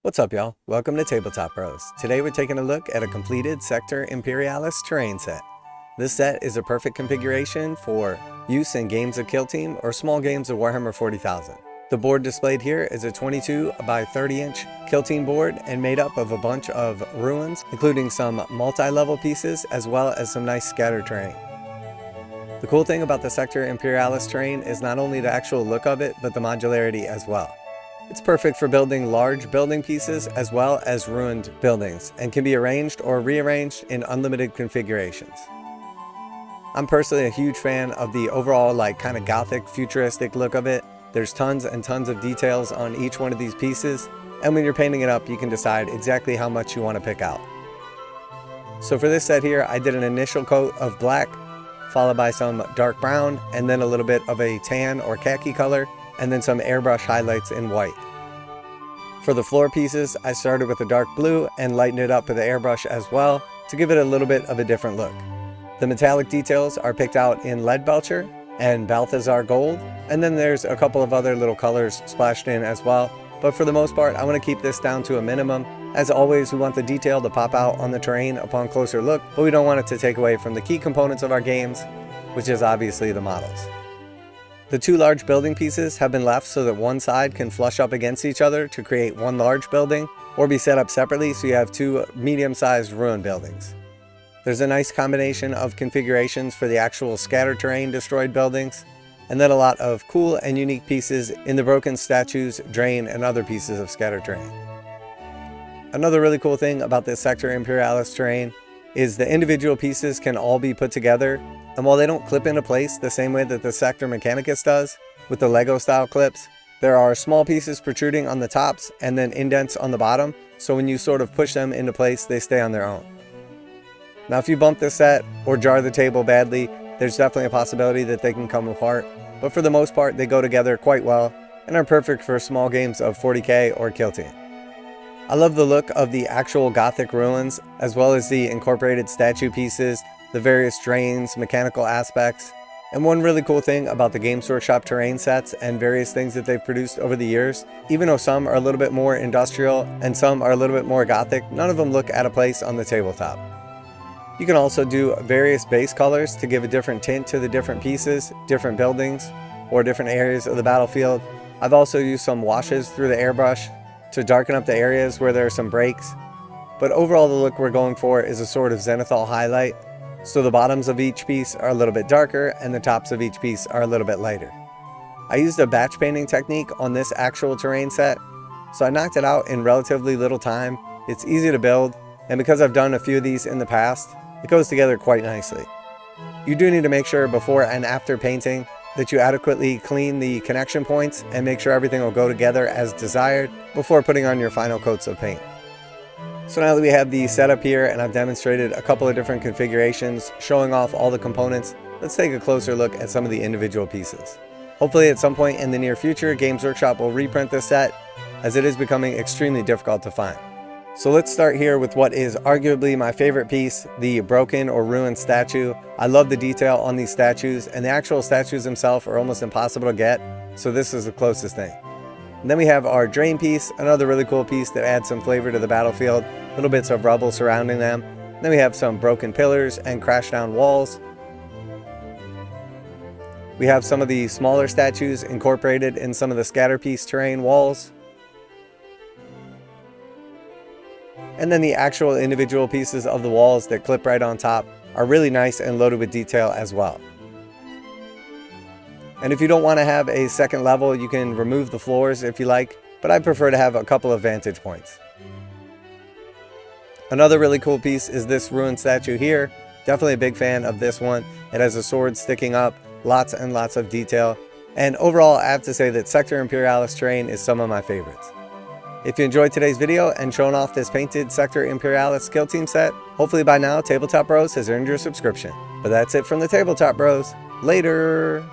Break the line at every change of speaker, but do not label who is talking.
What's up, y'all? Welcome to Tabletop Bros. Today we're taking a look at a completed Sector Imperialis terrain set. This set is a perfect configuration for use in games of Killteam or small games of Warhammer 40,000. The board displayed here is a 22 by 30 inch Killteam board and made up of a bunch of ruins, including some multi-level pieces as well as some nice scattered terrain. The cool thing about the Sector Imperialis terrain is not only the actual look of it, but the modularity as well. It's perfect for building large building pieces as well as ruined buildings and can be arranged or rearranged in unlimited configurations. I'm personally a huge fan of the overall kind of Gothic futuristic look of it. There's tons and tons of details on each one of these pieces, and when you're painting it up you can decide exactly how much you want to pick out. So for this set here I did an initial coat of black followed by some dark brown and then a little bit of a tan or khaki color, and then some airbrush highlights in white. For the floor pieces, I started with a dark blue and lightened it up with the airbrush as well to give it a little bit of a different look. The metallic details are picked out in Leadbelcher and Balthasar gold, and then there's a couple of other little colors splashed in as well. But for the most part, I want to keep this down to a minimum. As always, we want the detail to pop out on the terrain upon closer look, but we don't want it to take away from the key components of our games, which is obviously the models. The two large building pieces have been left so that one side can flush up against each other to create one large building, or be set up separately so you have two medium-sized ruined buildings. There's a nice combination of configurations for the actual scattered terrain destroyed buildings, and then a lot of cool and unique pieces in the broken statues, drain, and other pieces of scattered terrain. Another really cool thing about this Sector Imperialis terrain is the individual pieces can all be put together, and while they don't clip into place the same way that the Sector Mechanicus does with the Lego style clips, there are small pieces protruding on the tops and then indents on the bottom, so when you sort of push them into place they stay on their own. Now if you bump this set or jar the table badly, there's definitely a possibility that they can come apart, but for the most part they go together quite well and are perfect for small games of 40k or Killteam. I love the look of the actual Gothic ruins, as well as the incorporated statue pieces, the various drains, mechanical aspects. And one really cool thing about the Games Workshop terrain sets and various things that they've produced over the years, even though some are a little bit more industrial and some are a little bit more Gothic, none of them look out of place on the tabletop. You can also do various base colors to give a different tint to the different pieces, different buildings, or different areas of the battlefield. I've also used some washes through the airbrush to darken up the areas where there are some breaks. But overall the look we're going for is a sort of Zenithal highlight, so the bottoms of each piece are a little bit darker and the tops of each piece are a little bit lighter. I used a batch painting technique on this actual terrain set, so I knocked it out in relatively little time. It's easy to build, and because I've done a few of these in the past, it goes together quite nicely. You do need to make sure before and after painting that you adequately clean the connection points and make sure everything will go together as desired before putting on your final coats of paint. So now that we have the setup here and I've demonstrated a couple of different configurations showing off all the components, let's take a closer look at some of the individual pieces. Hopefully at some point in the near future, Games Workshop will reprint this set, as it is becoming extremely difficult to find. So let's start here with what is arguably my favorite piece, the broken or ruined statue. I love the detail on these statues, and the actual statues themselves are almost impossible to get, so this is the closest thing. And then we have our drain piece, another really cool piece that adds some flavor to the battlefield, little bits of rubble surrounding them. Then we have some broken pillars and crashed down walls. We have some of the smaller statues incorporated in some of the scatter piece terrain walls. And then the actual individual pieces of the walls that clip right on top are really nice and loaded with detail as well. And if you don't want to have a second level, you can remove the floors if you like, but I prefer to have a couple of vantage points. Another really cool piece is this ruined statue here. Definitely a big fan of this one. It has a sword sticking up, lots and lots of detail. And overall, I have to say that Sector Imperialis terrain is some of my favorites. If you enjoyed today's video and showing off this painted Sector Imperialis Killteam set, hopefully by now Tabletop Bros has earned your subscription. But that's it from the Tabletop Bros. Later!